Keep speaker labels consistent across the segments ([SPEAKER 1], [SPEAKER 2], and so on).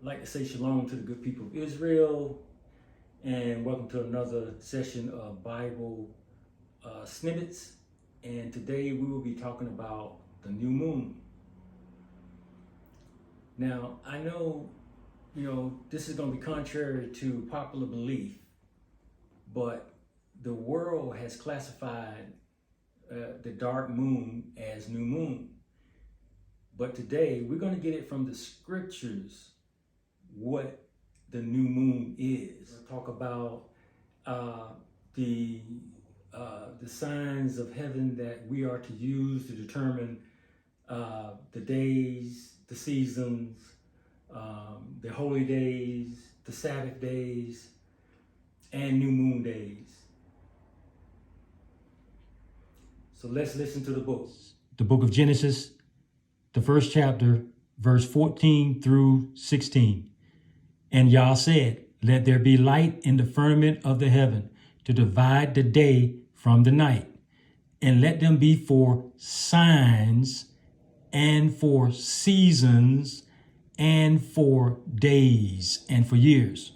[SPEAKER 1] I'd like to say shalom to the good people of Israel, and welcome to another session of Bible snippets. And today we will be talking about the new moon. Now, I know, this is going to be contrary to popular belief, but the world has classified the dark moon as new moon. But today we're going to get it from the scriptures what the new moon is. We'll talk about the signs of heaven that we are to use to determine the days, the seasons, the holy days, the Sabbath days, and new moon days. So let's listen to the book. The book of Genesis, the first chapter, verse 14 through 16. And Yah said, let there be light in the firmament of the heaven to divide the day from the night, and let them be for signs and for seasons and for days and for years.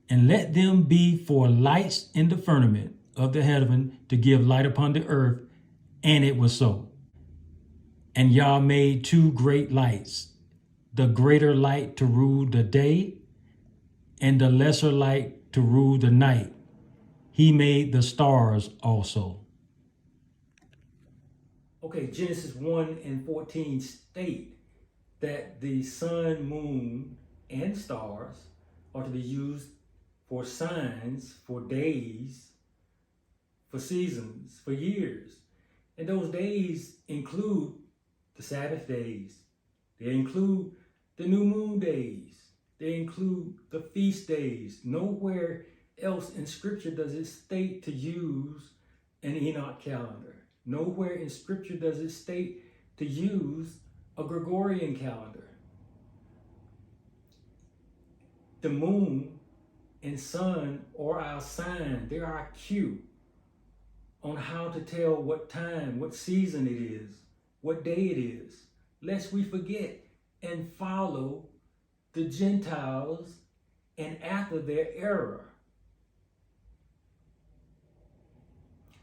[SPEAKER 1] And let them be for lights in the firmament of the heaven to give light upon the earth. And it was so. And Yah made two great lights, the greater light to rule the day, and the lesser light to rule the night. He made the stars also. Okay, Genesis 1 and 14 state that the sun, moon, and stars are to be used for signs, for days, for seasons, for years. And those days include the Sabbath days. They include the new moon days. They include the feast days. Nowhere else in Scripture does it state to use an Enoch calendar. Nowhere in Scripture does it state to use a Gregorian calendar. The moon and sun are our sign. They're our cue on how to tell what time, what season it is, what day it is, lest we forget and follow the Gentiles and after their error.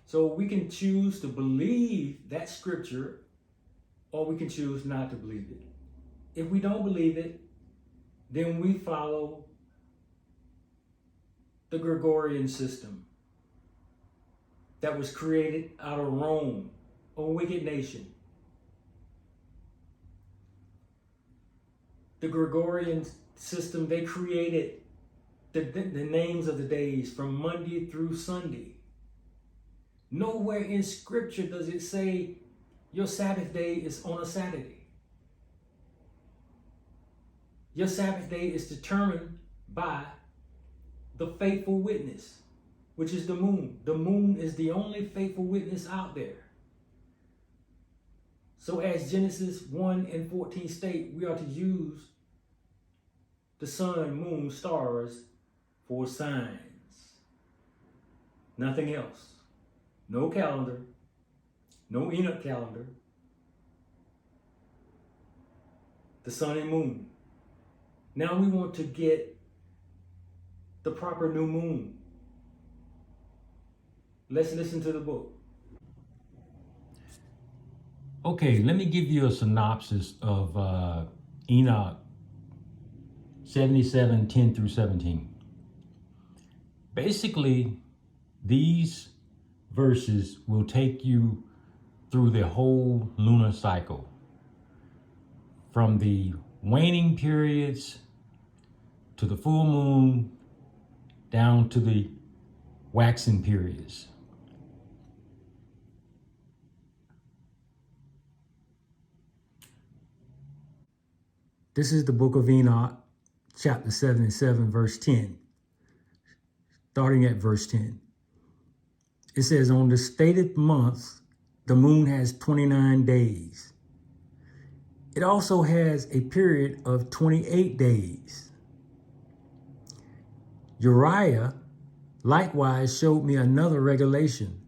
[SPEAKER 1] So we can choose to believe that scripture, or we can choose not to believe it. If we don't believe it, then we follow the Gregorian system that was created out of Rome, a wicked nation. The Gregorian system, they created the names of the days from Monday through Sunday. Nowhere in Scripture does it say your Sabbath day is on a Saturday. Your Sabbath day is determined by the faithful witness, which is the moon. The moon is the only faithful witness out there. So as Genesis 1 and 14 state, we are to use the sun, moon, stars for signs. Nothing else. No calendar. No Enoch calendar. The sun and moon. Now we want to get the proper new moon. Let's listen to the book. Okay, let me give you a synopsis of Enoch 77, 10 through 17. Basically, these verses will take you through the whole lunar cycle, from the waning periods to the full moon down to the waxing periods. This is the book of Enoch, chapter 77, verse 10. Starting at verse 10. It says, on the stated month, the moon has 29 days. It also has a period of 28 days. Uriah likewise showed me another regulation.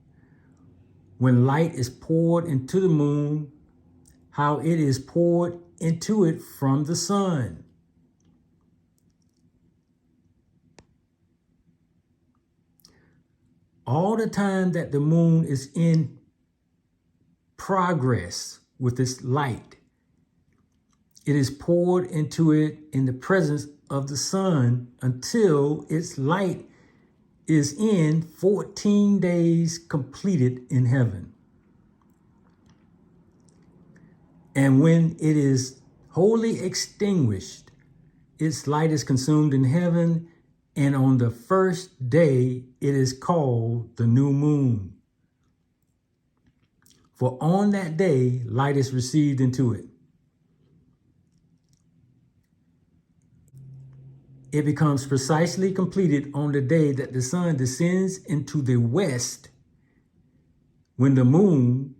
[SPEAKER 1] When light is poured into the moon, how it is poured into it from the sun. all the time that the moon is in progress with its light, it is poured into it in the presence of the sun until its light is in 14 days completed in heaven. And when it is wholly extinguished, its light is consumed in heaven, and on the first day it is called the new moon. For on that day light is received into it. It becomes precisely completed on the day that the sun descends into the west, when the moon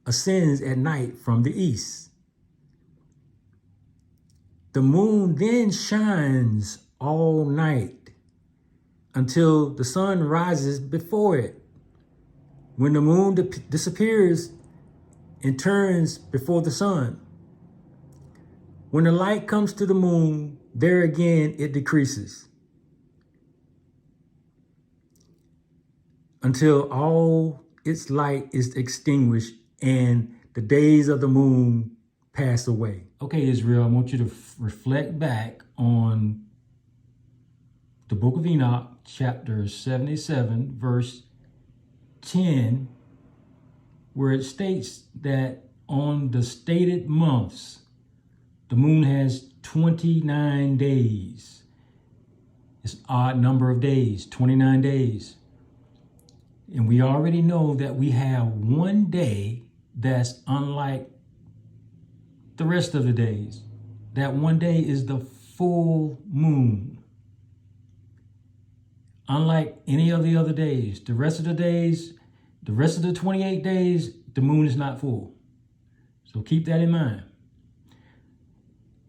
[SPEAKER 1] ascends at night from the east. The moon then shines all night until the sun rises before it, when the moon disappears and turns before the sun. When the light comes to the moon, there again it decreases until all its light is extinguished and the days of the moon pass away. Okay, Israel, I want you to reflect back on the book of Enoch, chapter 77, verse 10, where it states that on the stated months, the moon has 29 days. It's an odd number of days, 29 days. And we already know that we have one day that's unlike the rest of the days. That one day is the full moon. Unlike any of the other days, the rest of the days, the rest of the 28 days, the moon is not full. So keep that in mind.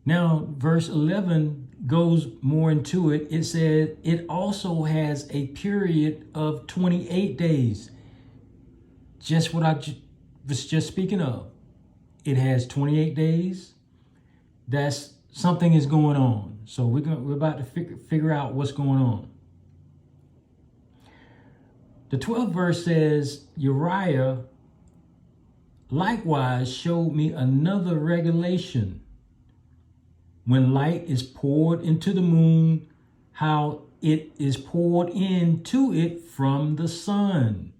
[SPEAKER 1] Now, verse 11 goes more into it. It said it also has a period of 28 days. Just what I was just speaking of. It has 28 days. That's something is going on. So we're about to figure out what's going on. The 12th verse says, Uriah likewise showed me another regulation. When light is poured into the moon, how it is poured into it from the sun.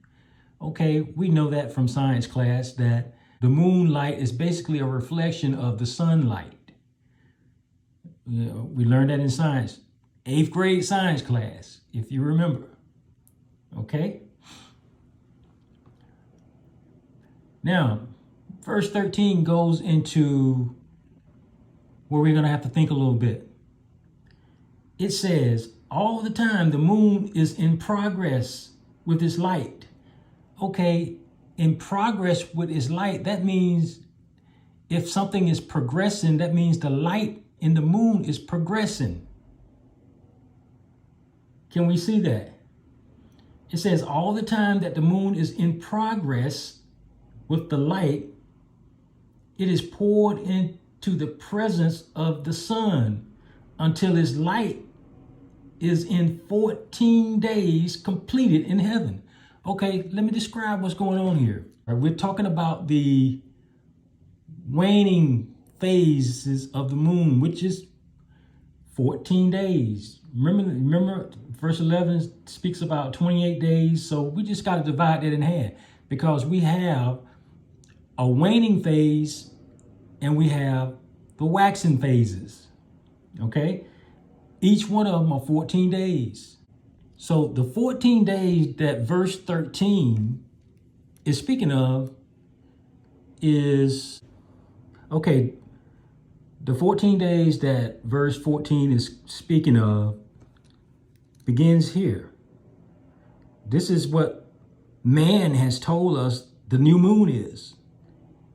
[SPEAKER 1] Okay, we know that from science class that the moonlight is basically a reflection of the sunlight. You know, we learned that in science, 8th grade science class, if you remember. Okay. Now, verse 13 goes into where we're going to have to think a little bit. It says, all the time the moon is in progress with its light. Okay, in progress with its light, that means if something is progressing, that means the light in the moon is progressing. Can we see that? It says all the time that the moon is in progress with the light, it is poured into the presence of the sun until its light is in 14 days completed in heaven. Okay, let me describe what's going on here. We're talking about the waning phases of the moon, which is 14 days. Remember, verse 11 speaks about 28 days. So we just got to divide that in half because we have a waning phase and we have the waxing phases. Okay, each one of them are 14 days. So the 14 days that verse 13 is speaking of is, okay, the 14 days that verse 14 is speaking of begins here. This is what man has told us the new moon is.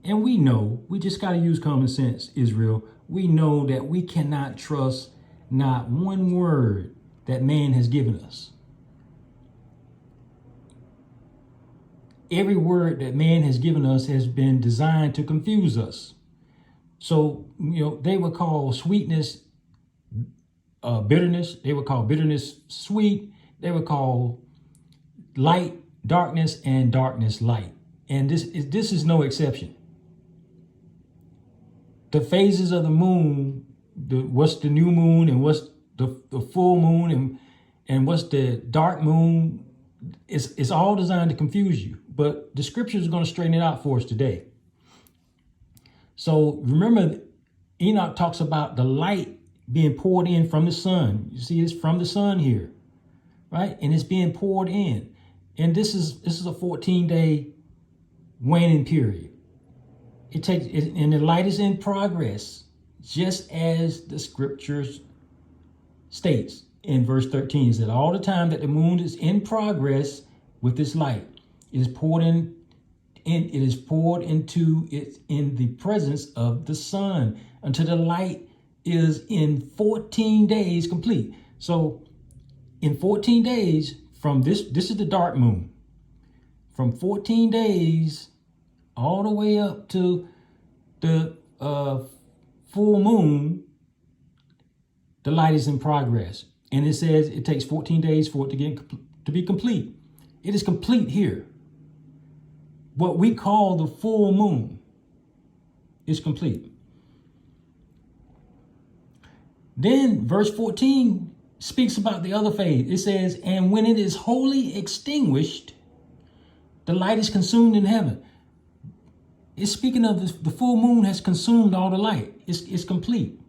[SPEAKER 1] And we know, we just got to use common sense, Israel. We know that we cannot trust not one word that man has given us. Every word that man has given us has been designed to confuse us. So, they would call sweetness bitterness. They would call bitterness sweet. They would call light darkness and darkness light. And this is no exception. The phases of the moon, what's the new moon and what's the full moon and what's the dark moon, it's all designed to confuse you. But the scripture is going to straighten it out for us today. So remember, Enoch talks about the light being poured in from the sun. You see, it's from the sun here, right? And it's being poured in. And this is a 14-day waning period. And the light is in progress, just as the scriptures states in verse 13. Is that all the time that the moon is in progress with this light, it is poured in. It is poured into it in the presence of the sun until the light is in 14 days complete. So in 14 days from this is the dark moon. From 14 days all the way up to the full moon, the light is in progress. And it says it takes 14 days for it to be complete. It is complete here. What we call the full moon is complete. Then verse 14 speaks about the other phase. It says, and when it is wholly extinguished, the light is consumed in heaven. It's speaking of the full moon has consumed all the light. It's complete.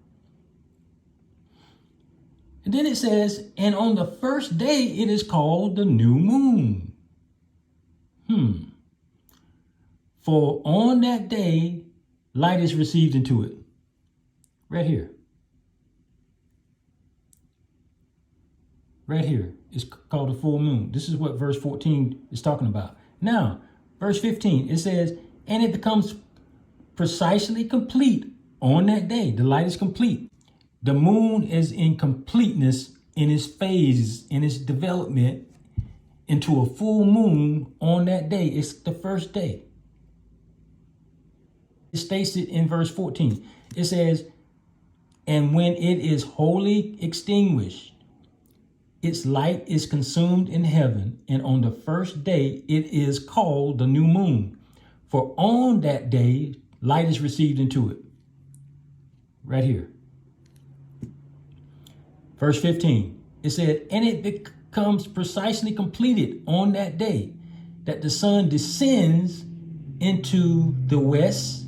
[SPEAKER 1] And then it says, and on the first day, it is called the new moon. For on that day, light is received into it. Right here. Right here. It's called the full moon. This is what verse 14 is talking about. Now, verse 15, it says, and it becomes precisely complete on that day. The light is complete. The moon is in completeness in its phase, in its development into a full moon on that day. It's the first day. It states it in verse 14. It says, and when it is wholly extinguished, its light is consumed in heaven, and on the first day it is called the new moon. For on that day, light is received into it. Right here. Verse 15, it said, and it becomes precisely completed on that day that the sun descends into the west,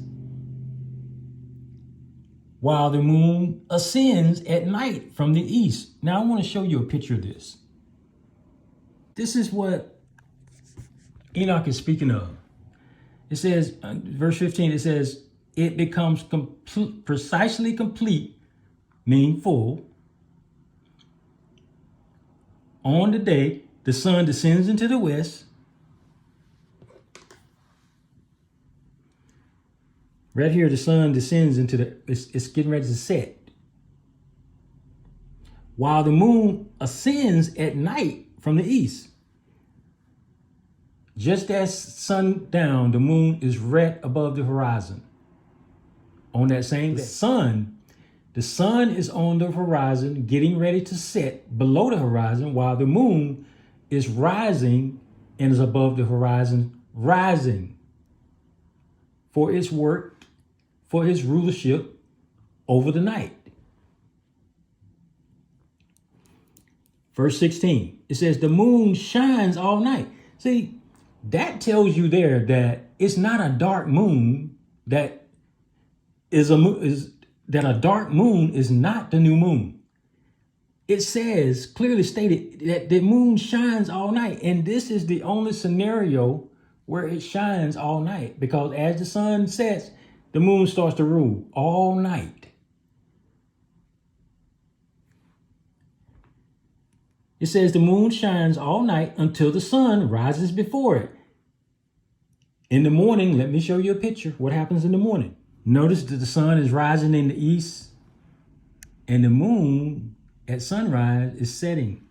[SPEAKER 1] while the moon ascends at night from the east. Now I want to show you a picture of this. This is what Enoch is speaking of. It says, verse 15, it says, it becomes precisely complete, meaning full. On the day, the sun descends into the west. Right here, the sun descends into it's getting ready to set. While the moon ascends at night from the east. Just as sundown, the moon is right above the horizon. On that same day, the sun is on the horizon, getting ready to set below the horizon, while the moon is rising and is above the horizon, rising for its work, for his rulership over the night. Verse 16, it says the moon shines all night. See, that tells you there that it's not a dark moon that a dark moon is not the new moon. It says, clearly stated, that the moon shines all night. And this is the only scenario where it shines all night, because as the sun sets, the moon starts to rule all night. It says the moon shines all night until the sun rises before it. In the morning, let me show you a picture. What happens in the morning? Notice that the sun is rising in the east and the moon at sunrise is setting.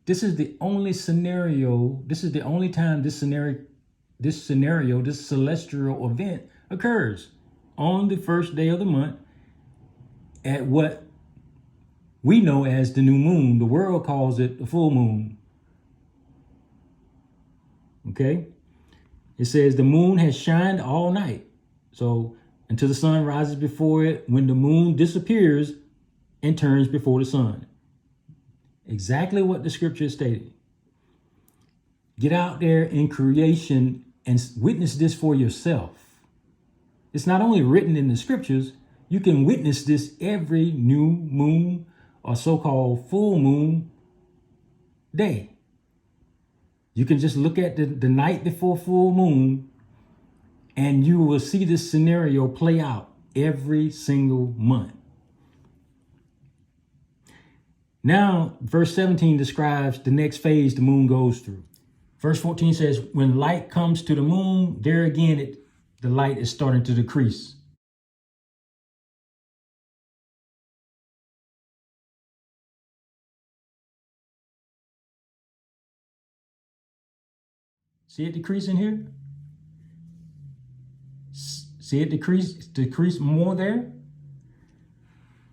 [SPEAKER 1] This is the only scenario. This is the only time this celestial event occurs on the first day of the month at what we know as the new moon. The world calls it the full moon. Okay. It says the moon has shined all night. So until the sun rises before it, when the moon disappears and turns before the sun. Exactly what the scripture is stating. Get out there in creation and witness this for yourself. It's not only written in the scriptures, you can witness this every new moon or so-called full moon day. You can just look at the night before full moon and you will see this scenario play out every single month. Now, verse 17 describes the next phase the moon goes through. Verse 14 says, when light comes to the moon, there again, the light is starting to decrease. See it decreasing here? See it decrease more there?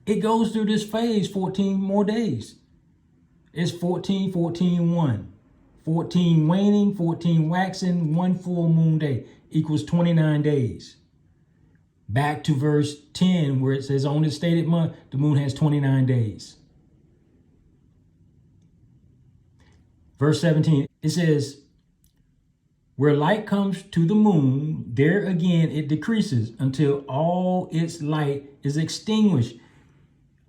[SPEAKER 1] It goes through this phase 14 more days. It's 14, 14, 1. 14 waning, 14 waxing, 1 full moon day equals 29 days. Back to verse 10 where it says on this stated month, the moon has 29 days. Verse 17, it says, where light comes to the moon, there again it decreases until all its light is extinguished.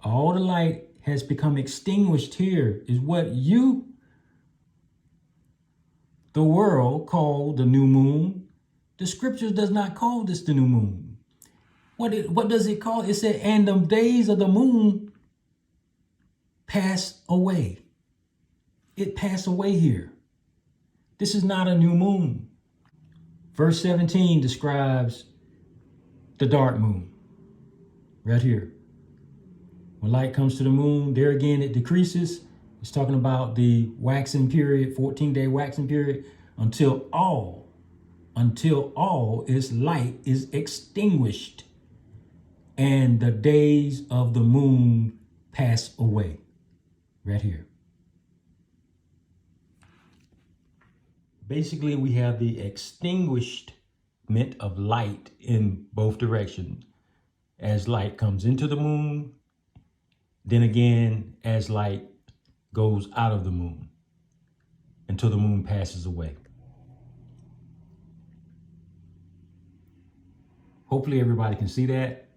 [SPEAKER 1] All the light has become extinguished here is what the world, call the new moon. The scriptures does not call this the new moon. What does it call? It said, and the days of the moon pass away. It passed away here. This is not a new moon. Verse 17 describes the dark moon right here. When light comes to the moon, there again it decreases. It's talking about the waxing period, 14-day waxing period, until all its light is extinguished and the days of the moon pass away. Right here. Basically, we have the extinguishment of light in both directions. As light comes into the moon, then again, as light goes out of the moon until the moon passes away. Hopefully everybody can see that.